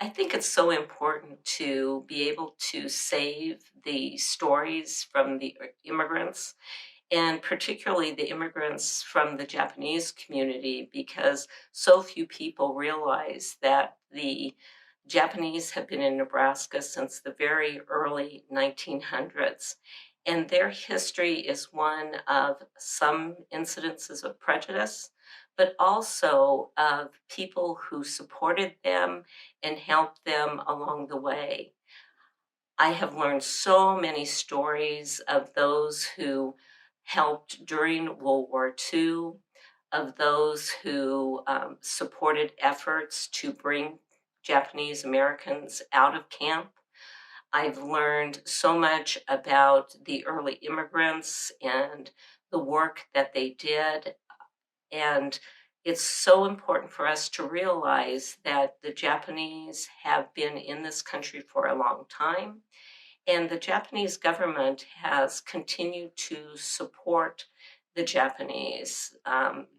I think it's so important to be able to save the stories from the immigrants, and particularly the immigrants from the Japanese community, because so few people realize that the Japanese have been in Nebraska since the very early 1900s. And their history is one of some incidences of prejudice, but also of people who supported them and helped them along the way. I have learned so many stories of those who helped during World War II, of those who supported efforts to bring Japanese Americans out of camp. I've learned so much about the early immigrants and the work that they did. And it's so important for us to realize that the Japanese have been in this country for a long time, and the Japanese government has continued to support the Japanese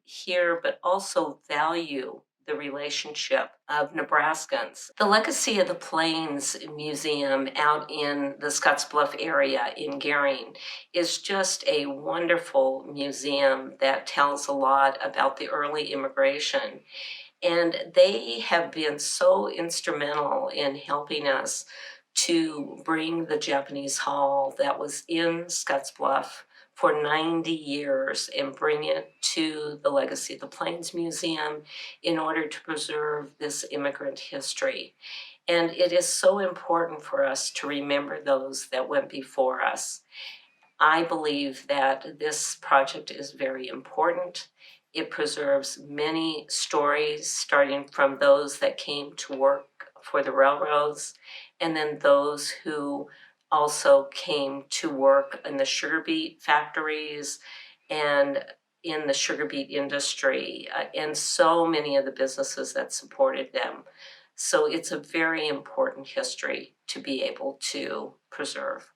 here, but also value the relationship of Nebraskans. The Legacy of the Plains Museum out in the Scottsbluff area in Gering is just a wonderful museum that tells a lot about the early immigration. And they have been so instrumental in helping us to bring the Japanese Hall that was in Scottsbluff for 90 years and bring it to the Legacy of the Plains Museum in order to preserve this immigrant history. And it is so important for us to remember those that went before us. I believe that this project is very important. It preserves many stories, starting from those that came to work for the railroads, and then those who also came to work in the sugar beet factories and in the sugar beet industry, and so many of the businesses that supported them. So it's a very important history to be able to preserve.